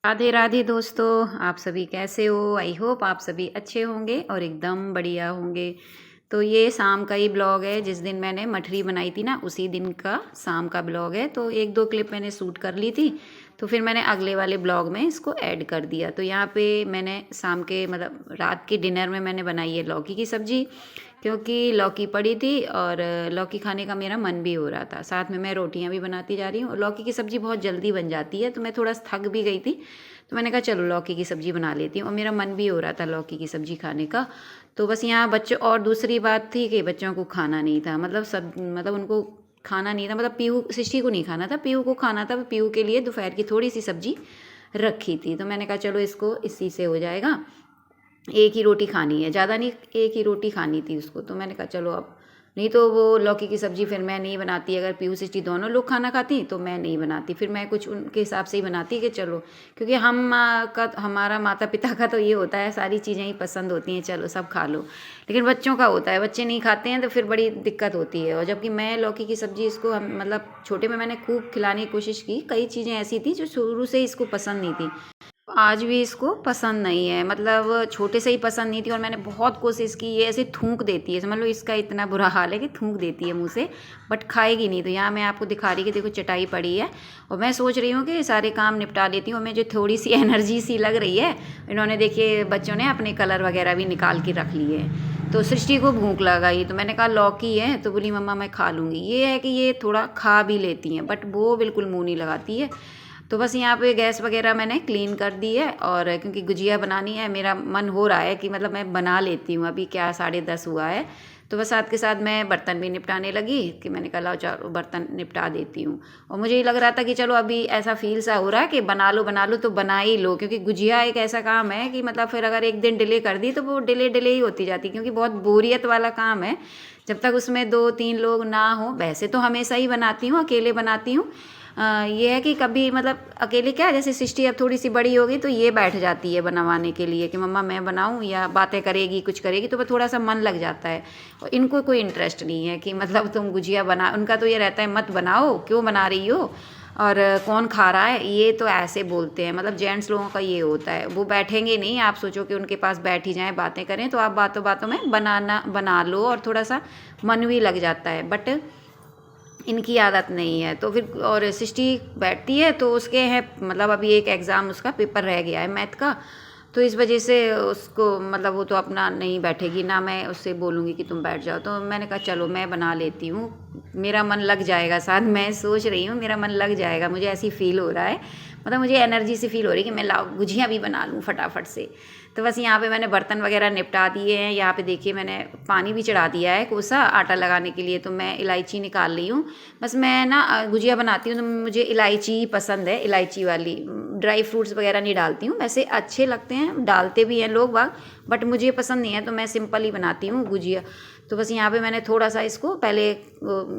राधे राधे दोस्तों, आप सभी कैसे हो। आई होप आप सभी अच्छे होंगे और एकदम बढ़िया होंगे। तो ये शाम का ही ब्लॉग है। जिस दिन मैंने मठरी बनाई थी ना, उसी दिन का शाम का ब्लॉग है। तो एक दो क्लिप मैंने शूट कर ली थी, तो फिर मैंने अगले वाले ब्लॉग में इसको ऐड कर दिया। तो यहाँ पे मैंने शाम के मतलब रात के डिनर में मैंने बनाई है लौकी की सब्ज़ी, क्योंकि लौकी पड़ी थी और लौकी खाने का मेरा मन भी हो रहा था। साथ में मैं रोटियां भी बनाती जा रही हूँ। लौकी की सब्ज़ी बहुत जल्दी बन जाती है, तो मैं थोड़ा थक भी गई थी, तो मैंने कहा चलो लौकी की सब्ज़ी बना लेती हूँ। और मेरा मन भी हो रहा था लौकी की सब्ज़ी खाने का। तो बस यहाँ बच्चों, और दूसरी बात थी कि बच्चों को खाना नहीं था, मतलब उनको खाना नहीं था, मतलब पीहू सृष्टि को नहीं खाना था, पीहू को खाना था। पीहू के लिए दोपहर की थोड़ी सी सब्ज़ी रखी थी, तो मैंने कहा चलो इसको इसी से हो जाएगा। एक ही रोटी खानी है, ज़्यादा नहीं, एक ही रोटी खानी थी उसको। तो मैंने कहा चलो अब, नहीं तो वो लौकी की सब्ज़ी फिर मैं नहीं बनाती। अगर पीहू सिस्टी दोनों लोग खाना खाती तो मैं नहीं बनाती, फिर मैं कुछ उनके हिसाब से ही बनाती कि चलो, क्योंकि हमारा माता पिता का तो ये होता है, सारी चीज़ें ही पसंद होती हैं, चलो सब खा लो। लेकिन बच्चों का होता है, बच्चे नहीं खाते हैं तो फिर बड़ी दिक्कत होती है। और जबकि मैं लौकी की सब्ज़ी इसको मतलब छोटे में मैंने खूब खिलाने की कोशिश की। कई चीज़ें ऐसी थी जो शुरू से ही इसको पसंद नहीं थी, आज भी इसको पसंद नहीं है, मतलब छोटे से ही पसंद नहीं थी। और मैंने बहुत कोशिश की, ये ऐसे थूक देती है, समझ लो इसका इतना बुरा हाल है कि थूक देती है मुँह से, बट खाएगी नहीं। तो यहाँ मैं आपको दिखा रही कि देखो चटाई पड़ी है, और मैं सोच रही हूँ कि सारे काम निपटा लेती हूँ। मुझे थोड़ी सी एनर्जी सी लग रही है। इन्होंने देखिए, बच्चों ने अपने कलर वगैरह भी निकाल के रख लिए हैं। तो सृष्टि को भूख लगाई, तो मैंने कहा लौकी है, तो बोली मम्मा मैं खा लूँगी। ये है कि ये थोड़ा खा भी लेती हैं, बट वो बिल्कुल मुँह नहीं लगाती है। तो बस यहाँ पे गैस वगैरह मैंने क्लीन कर दी है। और क्योंकि गुजिया बनानी है, मेरा मन हो रहा है कि मतलब मैं बना लेती हूँ। अभी क्या 10:30 हुआ है, तो बस साथ के साथ मैं बर्तन भी निपटाने लगी कि मैंने कहा लाओ चार बर्तन निपटा देती हूँ। और मुझे ये लग रहा था कि चलो अभी ऐसा फील सा हो रहा है कि बना लो तो बना ही लो, क्योंकि गुजिया एक ऐसा काम है कि मतलब फिर अगर एक दिन डिले कर दी तो वो डिले ही होती जाती, क्योंकि बहुत बोरियत वाला काम है। जब तक उसमें 2-3 लोग ना हो, वैसे तो हमेशा ही बनाती हूँ, अकेले बनाती हूँ। ये है कि कभी मतलब अकेले क्या, जैसे सृष्टि अब थोड़ी सी बड़ी हो गई तो ये बैठ जाती है बनवाने के लिए कि मम्मा मैं बनाऊं, या बातें करेगी कुछ करेगी, तो वो थोड़ा सा मन लग जाता है। और इनको कोई इंटरेस्ट नहीं है कि मतलब तुम गुजिया बना, उनका तो ये रहता है मत बनाओ, क्यों बना रही हो, और कौन खा रहा है, ये तो ऐसे बोलते हैं। मतलब जेंट्स लोगों का ये होता है, वो बैठेंगे नहीं। आप सोचो कि उनके पास बैठ ही जाएं, बातें करें, तो आप बातों बातों में बना लो और थोड़ा सा मन भी लग जाता है। बट इनकी आदत नहीं है। तो फिर और सृष्टि बैठती है तो उसके हैं, मतलब अभी एक एग्ज़ाम उसका पेपर रह गया है मैथ का, तो इस वजह से उसको मतलब वो तो अपना नहीं बैठेगी ना, मैं उससे बोलूँगी कि तुम बैठ जाओ। तो मैंने कहा चलो मैं बना लेती हूँ, मेरा मन लग जाएगा साथ। मैं सोच रही हूँ मेरा मन लग जाएगा, मुझे ऐसी फील हो रहा है, मतलब मुझे एनर्जी से फील हो रही है कि मैं लाओ गुजिया भी बना लूँ फटाफट से। तो बस यहाँ पे मैंने बर्तन वगैरह निपटा दिए हैं। यहाँ पे देखिए मैंने पानी भी चढ़ा दिया है कोसा आटा लगाने के लिए। तो मैं इलायची निकाल रही हूँ। बस मैं ना गुजिया बनाती हूँ तो मुझे इलायची पसंद है, इलायची वाली। ड्राई फ्रूट्स वगैरह नहीं डालती हूँ, वैसे अच्छे लगते हैं, डालते भी हैं लोग बाग, बट मुझे पसंद नहीं है, तो मैं सिंपल ही बनाती हूँ गुजिया। तो बस यहाँ पे मैंने थोड़ा सा इसको पहले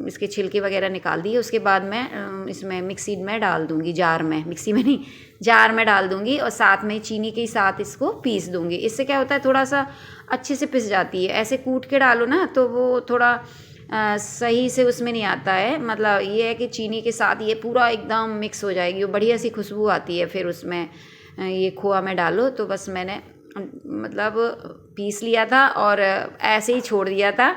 इसके छिलके वगैरह निकाल दिए, उसके बाद मैं इसमें मिक्सी में डाल दूँगी, जार में, मिक्सी में नहीं, जार में डाल दूँगी। और साथ में चीनी के साथ इसको पीस दूँगी। इससे क्या होता है, थोड़ा सा अच्छे से पिस जाती है। ऐसे कूट के डालो ना तो वो थोड़ा सही से उसमें नहीं आता है। मतलब ये है कि चीनी के साथ ये पूरा एकदम मिक्स हो जाएगी, वो बढ़िया सी खुशबू आती है। फिर उसमें ये खोआ में डालो। तो बस मैंने मतलब पीस लिया था और ऐसे ही छोड़ दिया था,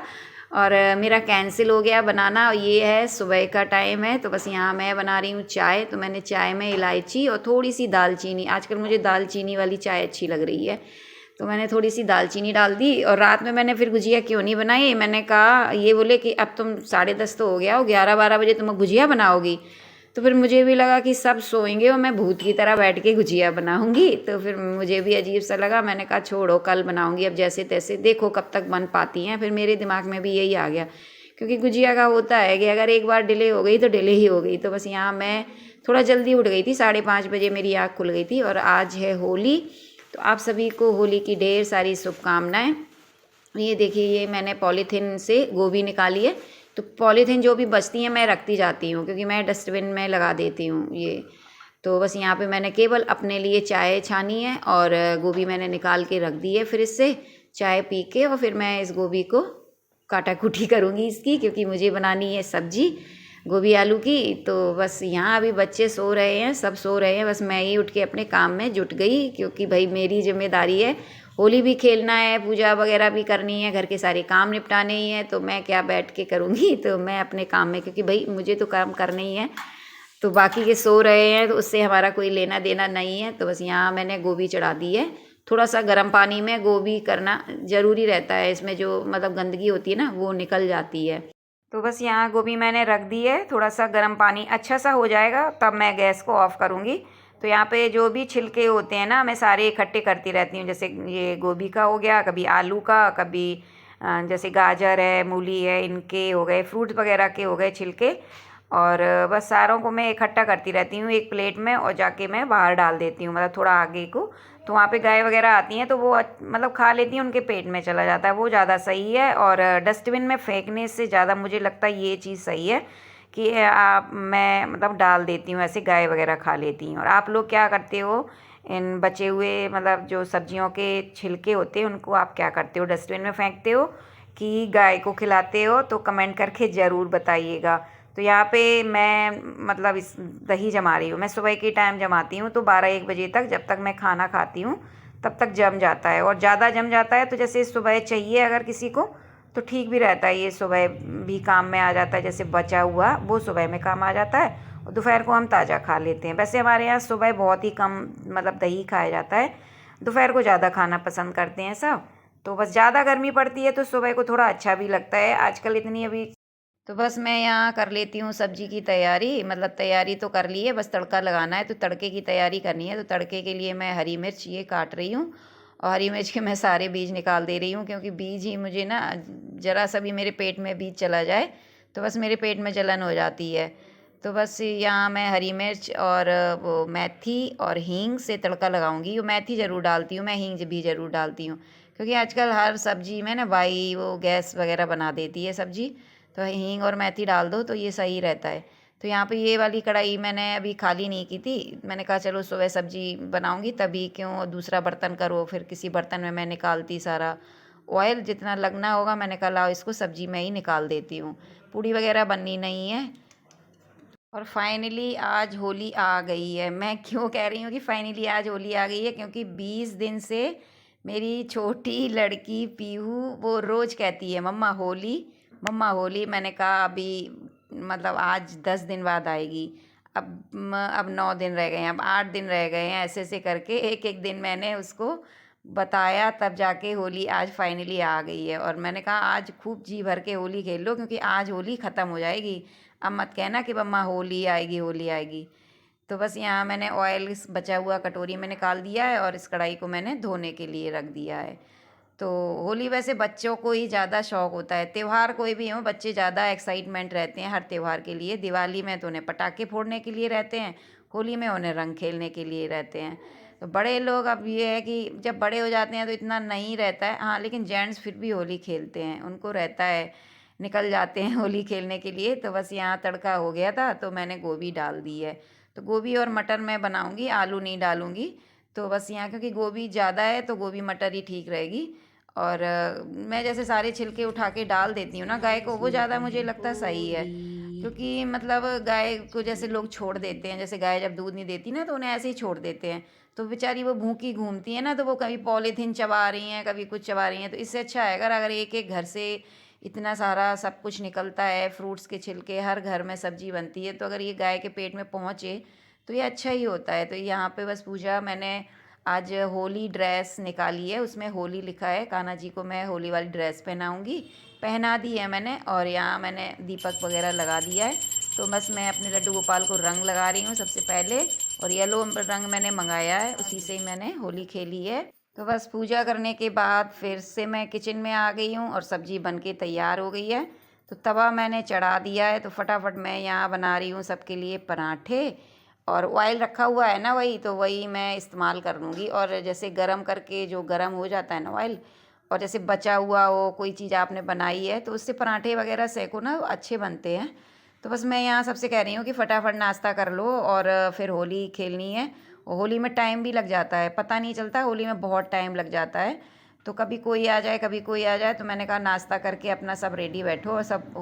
और मेरा कैंसिल हो गया बनाना। और ये है सुबह का टाइम है, तो बस यहाँ मैं बना रही हूँ चाय। तो मैंने चाय में इलायची और थोड़ी सी दालचीनी, आजकल मुझे दालचीनी वाली चाय अच्छी लग रही है, तो मैंने थोड़ी सी दालचीनी डाल दी। और रात में मैंने फिर गुजिया क्यों नहीं बनाई, मैंने कहा, ये बोले कि अब तुम 10:30 तो हो गया हो, 11-12 बजे तुम गुजिया बनाओगी। तो फिर मुझे भी लगा कि सब सोएंगे और मैं भूत की तरह बैठ के गुजिया बनाऊंगी, तो फिर मुझे भी अजीब सा लगा। मैंने कहा छोड़ो, कल बनाऊंगी, अब जैसे तैसे देखो कब तक बन पाती हैं। फिर मेरे दिमाग में भी यही आ गया, क्योंकि गुजिया का होता है कि अगर एक बार डिले हो गई तो डिले ही हो गई। तो बस यहाँ मैं थोड़ा जल्दी उठ गई थी, 5:30 बजे मेरी आँख खुल गई थी। और आज है होली, तो आप सभी को होली की ढेर सारी शुभकामनाएं। ये देखिए, ये मैंने पॉलीथीन से गोभी निकाली है। तो पॉलीथीन जो भी बचती हैं मैं रखती जाती हूँ, क्योंकि मैं डस्टबिन में लगा देती हूँ ये। तो बस यहाँ पे मैंने केवल अपने लिए चाय छानी है, और गोभी मैंने निकाल के रख दी है फ्रिज से। चाय पी के और फिर मैं इस गोभी को काटा कुटी करूँगी इसकी, क्योंकि मुझे बनानी है सब्जी। गोभी आलू की। तो बस यहाँ अभी बच्चे सो रहे हैं, सब सो रहे हैं, बस मैं ही उठ के अपने काम में जुट गई, क्योंकि भाई मेरी जिम्मेदारी है, होली भी खेलना है, पूजा वगैरह भी करनी है, घर के सारे काम निपटाने ही हैं, तो मैं क्या बैठ के करूँगी। तो मैं अपने काम में, क्योंकि भाई मुझे तो काम करना ही है, तो बाकी के सो रहे हैं तो उससे हमारा कोई लेना देना नहीं है। तो बस यहाँ मैंने गोभी चढ़ा दी है, थोड़ा सा गर्म पानी में गोभी करना ज़रूरी रहता है, इसमें जो मतलब गंदगी होती है ना वो निकल जाती है। तो बस यहाँ गोभी मैंने रख दी है, थोड़ा सा गर्म पानी अच्छा सा हो जाएगा तब मैं गैस को ऑफ़ करूँगी। तो यहाँ पे जो भी छिलके होते हैं ना मैं सारे इकट्ठे करती रहती हूँ, जैसे ये गोभी का हो गया, कभी आलू का, कभी जैसे गाजर है, मूली है, इनके हो गए, फ्रूट वगैरह के हो गए छिलके, और बस सारों को मैं इकट्ठा करती रहती हूँ एक प्लेट में, और जाके मैं बाहर डाल देती हूँ, मतलब थोड़ा आगे को। तो वहाँ पे गाय वगैरह आती हैं तो वो मतलब खा लेती हैं, उनके पेट में चला जाता है, वो ज़्यादा सही है। और डस्टबिन में फेंकने से ज़्यादा मुझे लगता है ये चीज़ सही है कि आप मैं मतलब डाल देती हूँ, ऐसे गाय वगैरह खा लेती हैं। और आप लोग क्या करते हो, इन बचे हुए मतलब जो सब्जियों के छिलके होते हैं उनको आप क्या करते हो, डस्टबिन में फेंकते हो कि गाय को खिलाते हो? तो कमेंट करके ज़रूर बताइएगा। तो यहाँ पे मैं मतलब इस दही जमा रही हूँ, मैं सुबह के टाइम जमाती हूँ, तो 12-1 बजे तक, जब तक मैं खाना खाती हूँ तब तक जम जाता है। और ज़्यादा जम जाता है तो जैसे सुबह चाहिए अगर किसी को तो ठीक भी रहता है, ये सुबह भी काम में आ जाता है, जैसे बचा हुआ वो सुबह में काम आ जाता है, और दोपहर को हम ताज़ा खा लेते हैं। वैसे हमारे यहाँ सुबह बहुत ही कम मतलब दही खाया जाता है, दोपहर को ज़्यादा खाना पसंद करते हैं सब। तो बस ज़्यादा गर्मी पड़ती है तो सुबह को थोड़ा अच्छा भी लगता है आजकल इतनी अभी। तो बस मैं यहाँ कर लेती हूँ सब्जी की तैयारी, मतलब तैयारी तो कर ली है, बस तड़का लगाना है, तो तड़के की तैयारी करनी है। तो तड़के के लिए मैं हरी मिर्च ये काट रही हूँ, और हरी मिर्च के मैं सारे बीज निकाल दे रही हूँ, क्योंकि बीज ही मुझे ना ज़रा सा भी मेरे पेट में बीज चला जाए तो बस मेरे पेट में जलन हो जाती है। तो बस यहाँ मैं हरी मिर्च और वो मेथी और हींग से तड़का लगाऊंगी। वो मेथी ज़रूर डालती हूँ मैं, हींग भी ज़रूर डालती हूँ, क्योंकि आजकल हर सब्जी में ना भाई वो गैस वगैरह बना देती है सब्जी। तो हींग और मेथी डाल दो तो ये सही रहता है। तो यहाँ पे ये वाली कढ़ाई मैंने अभी खाली नहीं की थी, मैंने कहा चलो सुबह सब्जी बनाऊंगी तभी क्यों दूसरा बर्तन करो, फिर किसी बर्तन में मैं निकालती सारा ऑयल जितना लगना होगा, मैंने कहा लाओ इसको सब्जी में ही निकाल देती हूँ, पूड़ी वगैरह बननी नहीं है। और फाइनली आज होली आ गई है। मैं क्यों कह रही हूँ कि फाइनली आज होली आ गई है, क्योंकि 20 दिन से मेरी छोटी लड़की पीहू वो रोज़ कहती है मम्मा होली, मम्मा होली। मैंने कहा अभी मतलब आज 10 दिन बाद आएगी, अब 9 दिन रह गए हैं, अब 8 दिन रह गए हैं, ऐसे ऐसे करके एक एक दिन मैंने उसको बताया, तब जाके होली आज फाइनली आ गई है। और मैंने कहा आज खूब जी भर के होली खेल लो, क्योंकि आज होली ख़त्म हो जाएगी, अब मत कहना कि मम्मा होली आएगी होली आएगी। तो बस यहाँ मैंने ऑयल इस बचा हुआ कटोरी में निकाल दिया है, और इस कढ़ाई को मैंने धोने के लिए रख दिया है। तो होली वैसे बच्चों को ही ज़्यादा शौक़ होता है, त्यौहार कोई भी हो बच्चे ज़्यादा एक्साइटमेंट रहते हैं हर त्यौहार के लिए। दिवाली में तो उन्हें पटाखे फोड़ने के लिए रहते हैं, होली में उन्हें रंग खेलने के लिए रहते हैं। तो बड़े लोग अब ये है कि जब बड़े हो जाते हैं तो इतना नहीं रहता है, हाँ लेकिन जेंट्स फिर भी होली खेलते हैं, उनको रहता है, निकल जाते हैं होली खेलने के लिए। तो बस यहाँ तड़का हो गया था तो मैंने गोभी डाल दी है। तो गोभी और मटर मैं बनाऊंगी, आलू नहीं डालूंगी। तो बस यहाँ क्योंकि गोभी ज़्यादा है तो गोभी मटर ही ठीक रहेगी। और मैं जैसे सारे छिलके उठा के डाल देती हूँ ना गाय को, वो ज़्यादा मुझे लगता सही है, क्योंकि मतलब गाय को जैसे लोग छोड़ देते हैं, जैसे गाय जब दूध नहीं देती ना तो उन्हें ऐसे ही छोड़ देते हैं, तो बेचारी वो भूखी घूमती है ना, तो वो कभी पॉलीथीन चबा रही हैं, कभी कुछ चबा रही हैं। तो इससे अच्छा है अगर अगर एक एक घर से इतना सारा सब कुछ निकलता है, फ्रूट्स के छिलके, हर घर में सब्जी बनती है, तो अगर ये गाय के पेट में पहुँचे तो ये अच्छा ही होता है। तो यहाँ पे बस पूजा मैंने आज होली ड्रेस निकाली है, उसमें होली लिखा है, कान्हा जी को मैं होली वाली ड्रेस पहनाऊँगी, पहना दी है मैंने। और यहाँ मैंने दीपक वगैरह लगा दिया है। तो बस मैं अपने लड्डू गोपाल को रंग लगा रही हूँ सबसे पहले, और येलो रंग मैंने मंगाया है, उसी से ही मैंने होली खेली है। तो बस पूजा करने के बाद फिर से मैं किचन में आ गई हूँ, और सब्जी बन के तैयार हो गई है। तो तवा मैंने चढ़ा दिया है, तो फटाफट मैं यहाँ बना रही हूँ सबके लिए पराठे, और ऑयल रखा हुआ है ना वही, तो वही मैं इस्तेमाल कर लूँगी। और जैसे गरम करके जो गरम हो जाता है ना ऑयल, और जैसे बचा हुआ हो कोई चीज़ आपने बनाई है तो उससे पराठे वगैरह सेको ना अच्छे बनते हैं। तो बस मैं यहाँ सबसे कह रही हूँ कि फटाफट नाश्ता कर लो, और फिर होली खेलनी है। और होली में टाइम भी लग जाता है, पता नहीं चलता, होली में बहुत टाइम लग जाता है। तो कभी कोई आ जाए कभी कोई आ जाए, तो मैंने कहा नाश्ता करके अपना सब रेडी बैठो और सब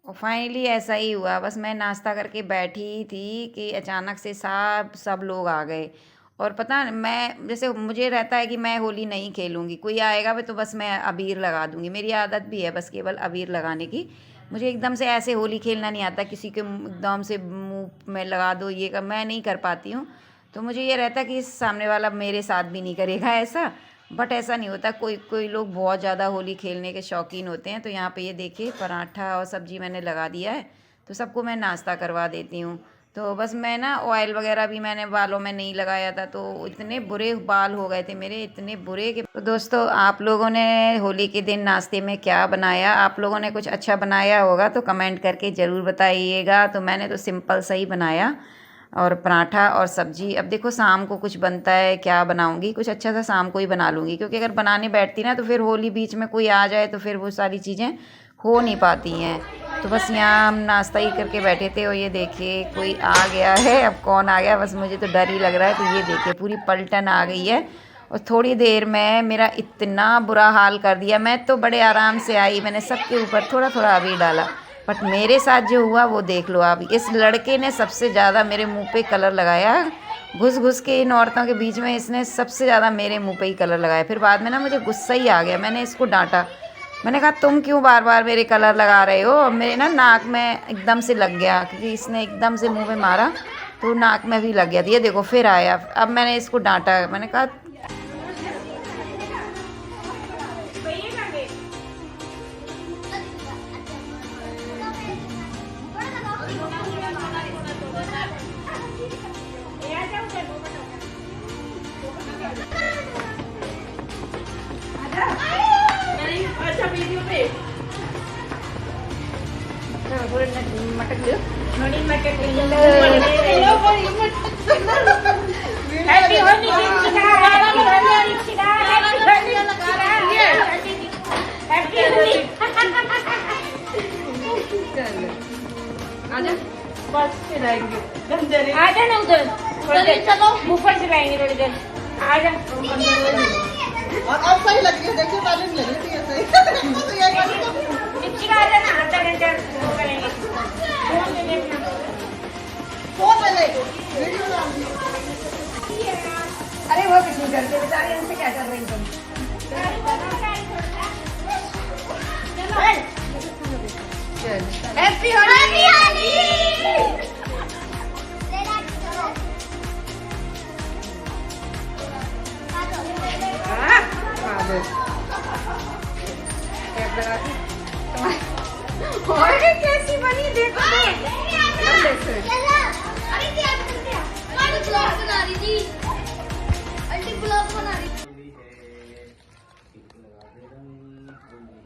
और फाइनली ऐसा ही हुआ, बस मैं नाश्ता करके बैठी थी कि अचानक से सब लोग आ गए। और पता मैं जैसे मुझे रहता है कि मैं होली नहीं खेलूँगी, कोई आएगा भी तो बस मैं अबीर लगा दूँगी, मेरी आदत भी है बस केवल अबीर लगाने की। मुझे एकदम से ऐसे होली खेलना नहीं आता, किसी के एकदम से मुँह में लगा दो ये कर, मैं नहीं कर पाती हूँ। तो मुझे ये रहता है कि सामने वाला मेरे साथ भी नहीं करेगा ऐसा, बट ऐसा नहीं होता। कोई कोई लोग बहुत ज़्यादा होली खेलने के शौकीन होते हैं। तो यहाँ पे ये देखिए पराठा और सब्जी मैंने लगा दिया है, तो सबको मैं नाश्ता करवा देती हूँ। तो बस मैं ना ऑयल वगैरह भी मैंने बालों में नहीं लगाया था, तो इतने बुरे बाल हो गए थे मेरे, इतने बुरे कि। तो दोस्तों आप लोगों ने होली के दिन नाश्ते में क्या बनाया? आप लोगों ने कुछ अच्छा बनाया होगा तो कमेंट करके ज़रूर बताइएगा। तो मैंने तो सिंपल सा ही बनाया, और पराठा और सब्जी। अब देखो शाम को कुछ बनता है, क्या बनाऊंगी, कुछ अच्छा सा शाम को ही बना लूँगी, क्योंकि अगर बनाने बैठती ना तो फिर होली बीच में कोई आ जाए तो फिर वो सारी चीज़ें हो नहीं पाती हैं। तो बस यहाँ हम नाश्ता ही करके बैठे थे, और ये देखिए कोई आ गया है। अब कौन आ गया, बस मुझे तो डर ही लग रहा है। तो ये देखिए पूरी पलटन आ गई है, और थोड़ी देर में मेरा इतना बुरा हाल कर दिया। मैं तो बड़े आराम से आई, मैंने सबके ऊपर थोड़ा थोड़ा अबीर डाला, बट मेरे साथ जो हुआ वो देख लो आप। इस लड़के ने सबसे ज़्यादा मेरे मुंह पे कलर लगाया, घुस घुस के इन औरतों के बीच में इसने सबसे ज़्यादा मेरे मुंह पे ही कलर लगाया। फिर बाद में ना मुझे गुस्सा ही आ गया, मैंने इसको डांटा। मैंने कहा तुम क्यों बार बार मेरे कलर लगा रहे हो? और मेरे ना नाक में एकदम से लग गया, क्योंकि इसने एकदम से मुँह में मारा तो नाक में भी लग गया। ये देखो फिर आया। अब मैंने इसको डांटा, मैंने कहा मटक लो, मटक लो। हैप्पी होली आजा, बस फिराएंगे, आजा ना उधर, चलो ऊपर से लाएंगे थोड़ी देर, आजा। और अब सही लग रही है, देखिए पहले नहीं लग रही थी ऐसे। आजा ना, आधा घंटा करेंगे। फोन ले ले, वीडियो डाल दी। अरे वो कुछ नहीं करते बेचारे, इनसे क्या कर रही तुम? हैप्पी होली। और कैसी बनी देखो।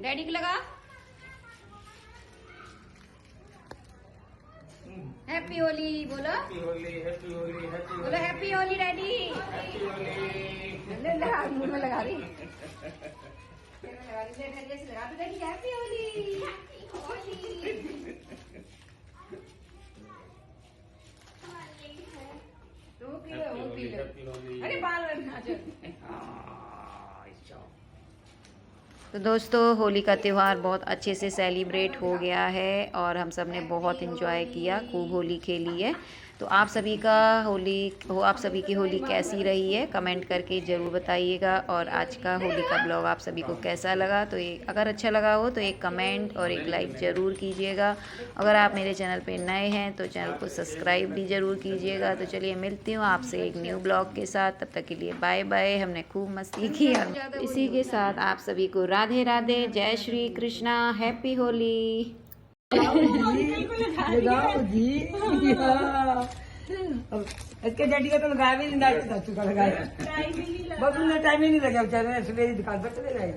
डैडी को लगा। हैप्पी होली बोलो, बोलो हैप्पी होली डैडी। मुंह में लगा रही, लगा दो डैडी, हैप्पी होली। अरे बाल तो दोस्तों होली का त्यौहार बहुत अच्छे से सेलिब्रेट हो गया है, और हम सब ने बहुत इन्जॉय किया, खूब होली खेली है। तो आप सभी की होली कैसी रही है कमेंट करके ज़रूर बताइएगा। और आज का होली का ब्लॉग आप सभी को कैसा लगा, तो अगर अच्छा लगा हो तो एक कमेंट और एक लाइक ज़रूर कीजिएगा। अगर आप मेरे चैनल पे नए हैं तो चैनल को सब्सक्राइब भी ज़रूर कीजिएगा। तो चलिए मिलती हूँ आपसे एक न्यू ब्लॉग के साथ, तब तक के लिए बाय बाय। हमने खूब मस्ती की, और इसी के साथ आप सभी को राधे राधे, जय श्री कृष्णा, हैप्पी होली। इसके डैडी का तो लगाया भी नहीं, चाचू का लगाया, बबलू ने टाइम ही नहीं लगा बेचारे ने, सुबह दुकान पर चले गए।